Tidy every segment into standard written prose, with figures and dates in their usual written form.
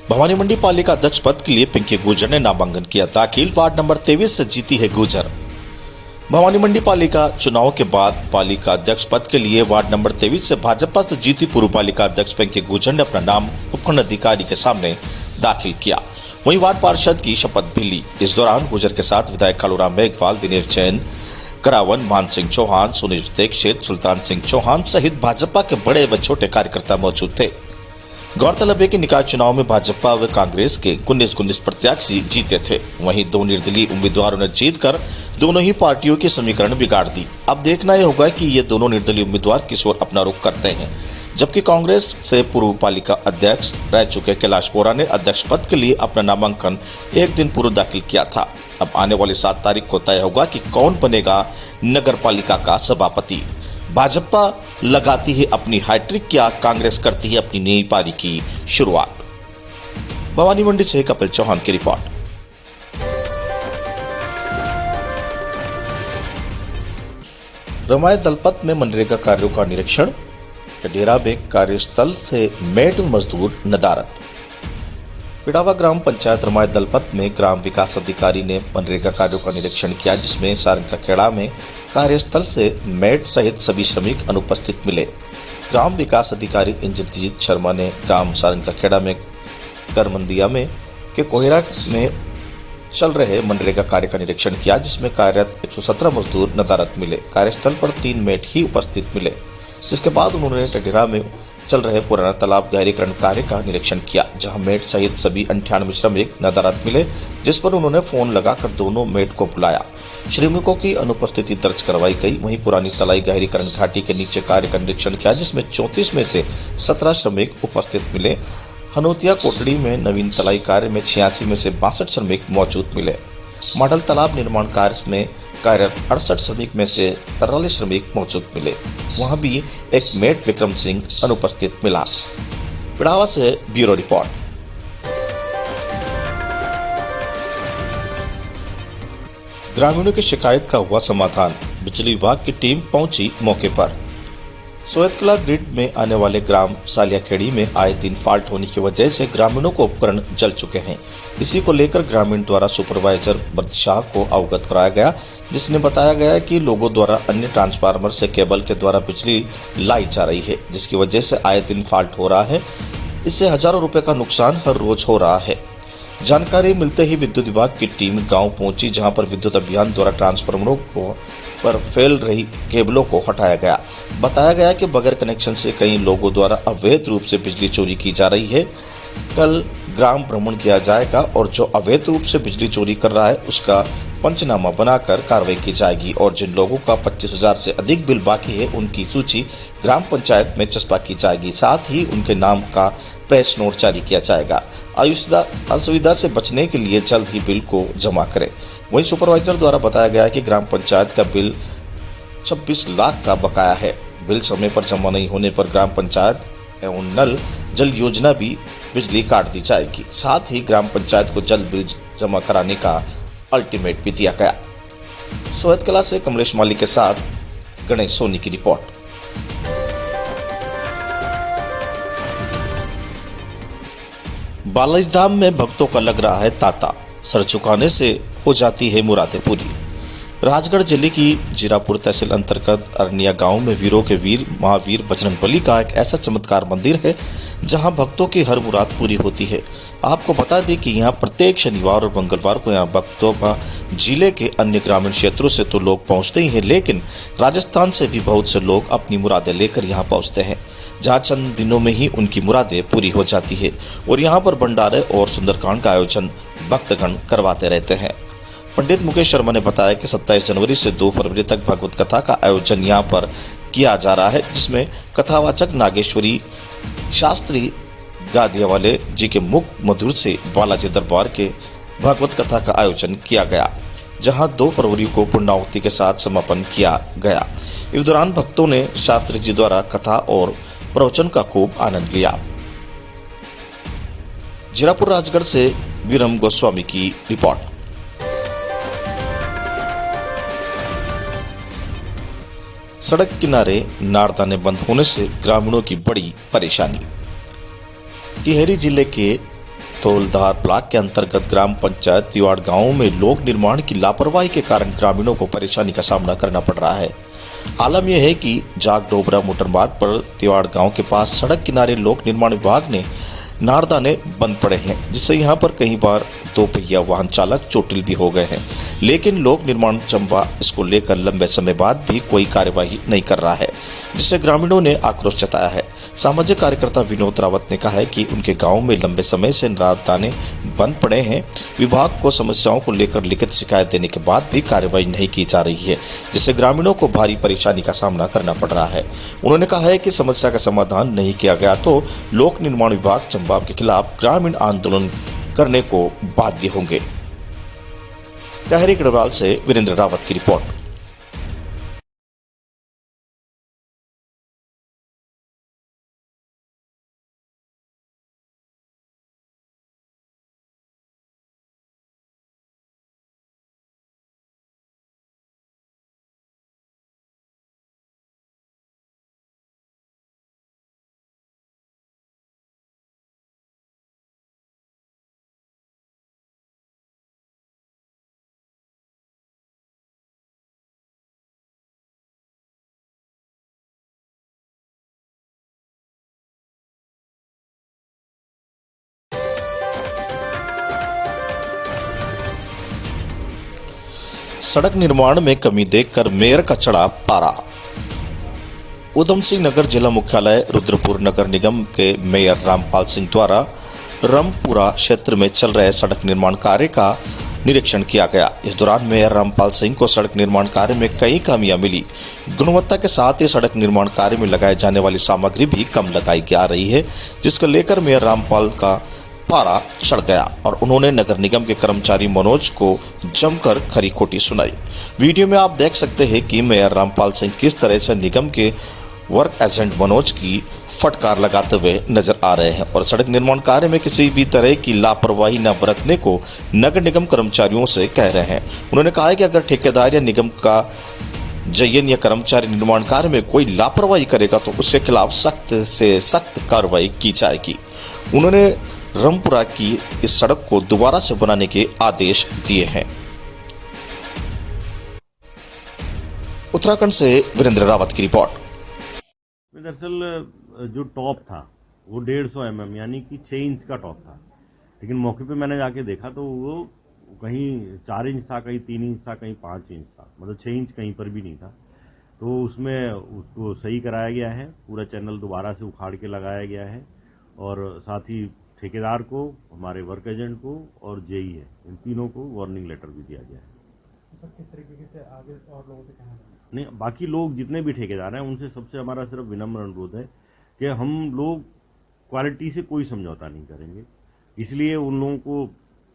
भवानी मंडी पालिका अध्यक्ष पद के लिए पिंकी गुर्जर ने नामांकन किया। दाखिल वार्ड नंबर 23 से जीती है गुर्जर। भवानी मंडी पालिका चुनाव के बाद पालिका अध्यक्ष पद के लिए वार्ड नंबर 23 से भाजपा से जीती पूर्व पालिका अध्यक्ष पिंकी गुर्जर ने अपना नाम उपखंड अधिकारी के सामने दाखिल किया। वहीं वार्ड पार्षद की शपथ भी ली। इस दौरान गुर्जर के साथ विधायक कालूराम मेघवाल, दिनेश जैन, करावन, मान सिंह चौहान, सुनील दीक्षित, सुल्तान सिंह चौहान सहित भाजपा के बड़े व छोटे कार्यकर्ता मौजूद थे। गौरतलब है कि निकाय चुनाव में भाजपा व कांग्रेस के 19 प्रत्याशी जीते थे। वहीं दो निर्दलीय उम्मीदवारों ने जीतकर दोनों ही पार्टियों की समीकरण बिगाड़ दी। अब देखना यह होगा कि ये दोनों निर्दलीय उम्मीदवार किस ओर अपना रुख करते हैं। जबकि कांग्रेस से पूर्व पालिका अध्यक्ष रह चुके कैलाश बोरा ने अध्यक्ष पद के लिए अपना नामांकन एक दिन पूर्व दाखिल किया था। अब आने वाली 7 तारीख को तय होगा कि कौन बनेगा नगर पालिका का सभापति। भाजपा लगाती है अपनी हैट्रिक, क्या कांग्रेस करती है अपनी नई पारी की शुरुआत। भवानी मंडी से कपिल चौहान की रिपोर्ट। रमाय दलपत में मनरेगा कार्यों का निरीक्षण। डेरा में कार्यस्थल से मेट मजदूर नदारत। पिड़ावा ग्राम पंचायत रमाय दलपत में ग्राम विकास अधिकारी ने मनरेगा कार्यों का निरीक्षण किया, जिसमें सारंग का खेड़ा में कार्यस्थल से मेट सहित सभी श्रमिक अनुपस्थित मिले। ग्राम विकास अधिकारी इंद्रजीत शर्मा ने ग्राम सारंग का खेड़ा में करमंदिया में के कोहरा में चल रहे मनरेगा कार्य का निरीक्षण किया, जिसमें कार्यरत 117 मजदूर नदारत मिले। कार्यस्थल पर 3 मेट ही उपस्थित मिले, जिसके बाद उन्होंने टडेरा में चल रहे पुराना तालाब गहरीकरण कार्य का निरीक्षण किया, जहां मेट सहित सभी 98 श्रमिक नदारत मिले, जिस पर उन्होंने फोन लगाकर दोनों मेट को बुलाया। श्रमिकों की अनुपस्थिति दर्ज करवाई गई। वहीं पुरानी तलाई गहरीकरण घाटी के नीचे कार्य का निरीक्षण किया, जिसमें 34 में से 17 श्रमिक उपस्थित मिले। हनोतिया कोटड़ी में नवीन तलाई कार्य में 86 में से 62 श्रमिक मौजूद मिले। मॉडल तालाब निर्माण कार्य में कार्यरत 68 श्रमिक में से 43 श्रमिक मौजूद मिले। वहां भी एक मेट विक्रम सिंह अनुपस्थित मिला। पिड़ावा से ब्यूरो रिपोर्ट। ग्रामीणों की शिकायत का हुआ समाधान। बिजली विभाग की टीम पहुंची मौके पर। सोयतकला ग्रिड में आने वाले ग्राम सालियाखेड़ी में आए दिन फॉल्ट होने की वजह से ग्रामीणों को उपकरण जल चुके हैं। इसी को लेकर ग्रामीण द्वारा सुपरवाइजर बर्दशाह को अवगत कराया गया, जिसने बताया गया कि लोगों द्वारा अन्य ट्रांसफार्मर से केबल के द्वारा बिजली लाई जा रही है, जिसकी वजह से आए दिन फॉल्ट हो रहा है। इससे हजारों रुपए का नुकसान हर रोज हो रहा है। जानकारी मिलते ही विद्युत विभाग की टीम गांव पहुंची, जहां पर विद्युत अभियान द्वारा ट्रांसफार्मरों पर फैल रही केबलों को हटाया गया। बताया गया कि बगैर कनेक्शन से कई लोगों द्वारा अवैध रूप से बिजली चोरी की जा रही है। कल ग्राम भ्रमण किया जाएगा और जो अवैध रूप से बिजली चोरी कर रहा है उसका पंचनामा बनाकर कार्रवाई की जाएगी और जिन लोगों का 25,000 से अधिक बिल बाकी है उनकी सूची ग्राम पंचायत में चस्पा की जाएगी। साथ ही उनके नाम का प्रेस नोट जारी किया जाएगा। असुविधा से बचने के लिए जल्द ही बिल को जमा करें। वहीं सुपरवाइजर द्वारा बताया गया कि ग्राम पंचायत का बिल 26 लाख का बकाया है। बिल समय पर जमा नहीं होने पर ग्राम पंचायत एवं नल जल योजना भी बिजली काट दी जाएगी। साथ ही ग्राम पंचायत को जल्द बिल जमा कराने का अल्टीमेट भी दिया गया। सोयतकला से कमलेश माली के साथ गणेश सोनी की रिपोर्ट। बालाजी धाम में भक्तों का लग रहा है तांता। सर झुकाने से हो जाती है मुरादें पूरी। राजगढ़ जिले की जीरापुर तहसील अंतर्गत अरनिया गांव में वीरों के वीर महावीर बजरंगबली का एक ऐसा चमत्कार मंदिर है जहां भक्तों की हर मुराद पूरी होती है। आपको बता दें कि यहां प्रत्येक शनिवार और मंगलवार को यहां भक्तों का जिले के अन्य ग्रामीण क्षेत्रों से तो लोग पहुंचते ही हैं, लेकिन राजस्थान से भी बहुत से लोग अपनी मुरादें लेकर यहां पहुंचते हैं, जहां चंद दिनों में ही उनकी मुरादें पूरी हो जाती है। और यहां पर भंडारे और सुंदरकांड का आयोजन भक्तगण करवाते रहते हैं। पंडित मुकेश शर्मा ने बताया कि 27 जनवरी से 2 फरवरी तक भगवत कथा का आयोजन यहां पर किया जा रहा है, जिसमें कथावाचक नागेश्वरी शास्त्री गादियावाले जी के मुख मधुर से बालाजी दरबार के भगवत कथा का आयोजन किया गया, जहां 2 फरवरी को पूर्णाहुति के साथ समापन किया गया। इस दौरान भक्तों ने शास्त्री जी द्वारा कथा और प्रवचन का खूब आनंद लिया। जीरापुर राजगढ़ से वीरम गोस्वामी की रिपोर्ट। सड़क किनारे नारदाने बंद होने से ग्रामीणों की बड़ी परेशानी। टिहरी जिले के धौलधार ब्लॉक के अंतर्गत ग्राम पंचायत तिवाड़ गांव में लोक निर्माण की लापरवाही के कारण ग्रामीणों को परेशानी का सामना करना पड़ रहा है। आलम यह है कि जाग डोबरा मोटर मार्ग पर तिवाड़ गांव के पास सड़क किनारे लोक निर्माण विभाग ने नारदाने बंद पड़े हैं, जिससे यहां पर कई बार दो पहिया वाहन चालक चोटिल भी हो गए हैं। लेकिन लोक निर्माण चंबा इसको लेकर लंबे समय बाद भी कोई कार्यवाही नहीं कर रहा है, जिससे ग्रामीणों ने आक्रोश जताया है। सामाजिक कार्यकर्ता विनोद रावत ने कहा है कि उनके गांव में लंबे समय से नारदाने बंद पड़े हैं। विभाग को समस्याओं को लेकर लिखित शिकायत देने के बाद भी कार्यवाही नहीं की जा रही है, जिससे ग्रामीणों को भारी परेशानी का सामना करना पड़ रहा है। उन्होंने कहा है कि समस्या का समाधान नहीं किया गया तो लोक निर्माण विभाग चंबा के खिलाफ ग्रामीण आंदोलन करने को बाध्य होंगे। टहरी गढ़वाल से वीरेंद्र रावत की रिपोर्ट। सड़क निर्माण में कमी देखकर मेयर का चढ़ा पारा। उधम सिंह नगर जिला मुख्यालय रुद्रपुर नगर निगम के मेयर रामपाल सिंह द्वारा रामपुरा क्षेत्र में चल रहे सड़क निर्माण कार्य का निरीक्षण किया गया। इस दौरान मेयर रामपाल सिंह को सड़क निर्माण कार्य में कई खामियां मिली। गुणवत्ता के साथ ही सड़क निर्माण कार्य में लगाए जाने वाली सामग्री भी कम लगाई जा रही है, जिसको लेकर मेयर रामपाल का पारा चढ़ गया और उन्होंने नगर निगम के कर्मचारी मनोज को जमकर खरी खोटी सुनाई। वीडियो में आप देख सकते हैं कि मेयर रामपाल सिंह किस तरह से निगम के वर्क एजेंट मनोज की फटकार लगाते हुए नजर आ रहे हैं और सड़क निर्माण कार्य में किसी भी तरह की लापरवाही न बरतने को नगर निगम कर्मचारियों से कह रहे हैं। उन्होंने कहा है कि अगर ठेकेदार या निगम का जयन या कर्मचारी निर्माण कार्य में कोई लापरवाही करेगा तो उसके खिलाफ सख्त से सख्त कार्रवाई की जाएगी। उन्होंने रामपुरा की इस सड़क को दोबारा से बनाने के आदेश दिए हैं। उत्तराखंड से वीरेंद्र रावत की रिपोर्ट। दरअसल जो टॉप था वो 150 mm यानी कि 6 इंच का टॉप था, लेकिन मौके पे मैंने जाके देखा तो वो कहीं 4 इंच था, कहीं 3 इंच था, कहीं 5 इंच था, मतलब 6 इंच कहीं पर भी नहीं था। तो उसमें उसको सही कराया गया है, पूरा चैनल दोबारा से उखाड़ के लगाया गया है और साथ ही ठेकेदार को, हमारे वर्क एजेंट को और जेई है, इन तीनों को वार्निंग लेटर भी दिया गया है। किस तरीके से आगे और लोगों से कहना नहीं, बाकी लोग जितने भी ठेकेदार हैं उनसे सबसे हमारा सिर्फ विनम्र अनुरोध है कि हम लोग क्वालिटी से कोई समझौता नहीं करेंगे। इसलिए उन लोगों को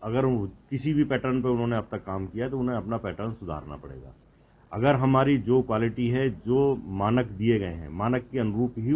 अगर किसी भी पैटर्न पे उन्होंने अब तक काम किया तो उन्हें अपना पैटर्न सुधारना पड़ेगा। अगर हमारी जो क्वालिटी है, जो मानक दिए गए हैं, मानक के अनुरूप ही।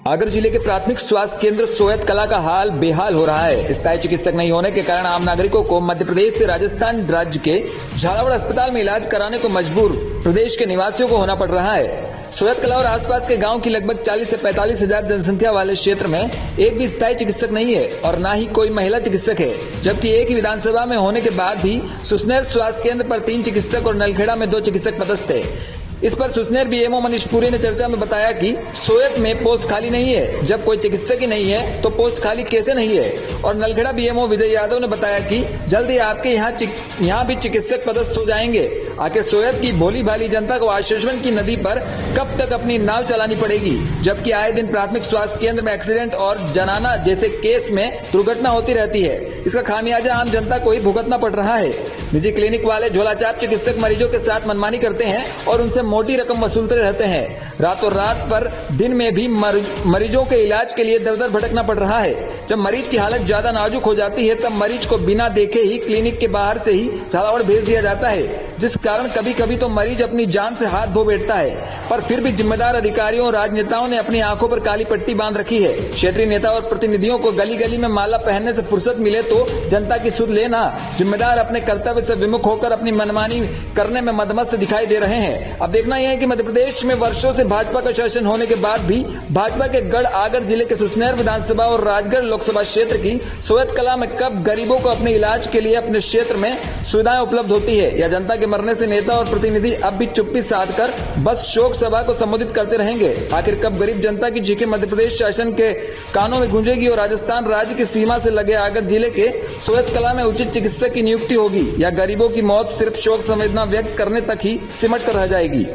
आगर जिले के प्राथमिक स्वास्थ्य केंद्र सोयत कला का हाल बेहाल हो रहा है। स्थायी चिकित्सक नहीं होने के कारण आम नागरिकों को मध्य प्रदेश से राजस्थान राज्य के झालावाड़ अस्पताल में इलाज कराने को मजबूर प्रदेश के निवासियों को होना पड़ रहा है। सोयत कला और आसपास के गांव की लगभग 40 से 45 हजार जनसंख्या वाले क्षेत्र में एक भी स्थायी चिकित्सक नहीं है और न ही कोई महिला चिकित्सक है, जबकि एक ही विधानसभा में होने के बाद भी सुसनेर स्वास्थ्य केंद्र पर 3 चिकित्सक और नलखेड़ा में 2 चिकित्सक पदस्थ है। इस पर सुसनेर बीएमओ मनीष पुरी ने चर्चा में बताया कि सोयत में पोस्ट खाली नहीं है, जब कोई चिकित्सक ही नहीं है तो पोस्ट खाली कैसे नहीं है। और नलखेड़ा बीएमओ विजय यादव ने बताया कि जल्दी आपके यहाँ भी चिकित्सक पदस्थ हो जाएंगे। आखिर सोयत की भोली भाली जनता को आश्वासन की नदी पर कब तक अपनी नाव चलानी पड़ेगी, जबकि आए दिन प्राथमिक स्वास्थ्य केंद्र में एक्सीडेंट और जनाना जैसे केस में दुर्घटना होती रहती है। इसका खामियाजा आम जनता को ही भुगतना पड़ रहा है। निजी क्लिनिक वाले झोलाछाप चिकित्सक मरीजों के साथ मनमानी करते हैं और उनसे मोटी रकम वसूलते रहते हैं। रातों रात पर दिन में भी मरीजों के इलाज के लिए दर दर भटकना पड़ रहा है। जब मरीज की हालत ज्यादा नाजुक हो जाती है तब मरीज को बिना देखे ही क्लिनिक के बाहर से ही झालावाड़ भेज दिया जाता है, जिस कारण कभी कभी तो मरीज अपनी जान से हाथ धो बैठता है, पर फिर भी जिम्मेदार अधिकारियों और राजनेताओं ने अपनी आंखों पर काली पट्टी बांध रखी है। क्षेत्रीय नेता और प्रतिनिधियों को गली गली में माला पहनने से फुर्सत मिले तो जनता की सुध लेना, जिम्मेदार अपने कर्तव्य से विमुख होकर अपनी मनमानी करने में मदमस्त दिखाई दे रहे हैं। अब देखना यह है कि मध्य प्रदेश में वर्षों से भाजपा का शासन होने के बाद भी भाजपा के गढ़ आगर जिले के सुसनेर विधानसभा और राजगढ़ लोकसभा क्षेत्र की सोयत कला में कब गरीबों को अपने इलाज के लिए अपने क्षेत्र में सुविधाएं उपलब्ध होती है, या जनता के मरने से नेता और प्रतिनिधि अब भी चुप्पी साधकर बस शोक सभा को संबोधित करते रहेंगे। आखिर कब गरीब जनता की चीखें मध्य प्रदेश शासन के कानों में गूंजेगी और राजस्थान राज्य की सीमा से लगे आगर जिले के सोयत कला में उचित चिकित्सक की नियुक्ति होगी, या गरीबों की मौत सिर्फ शोक संवेदना व्यक्त करने तक ही सिमट कर रह जाएगी।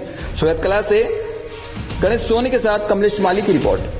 सोयत कला से गणेश सोनी के साथ कमलेश माली की रिपोर्ट।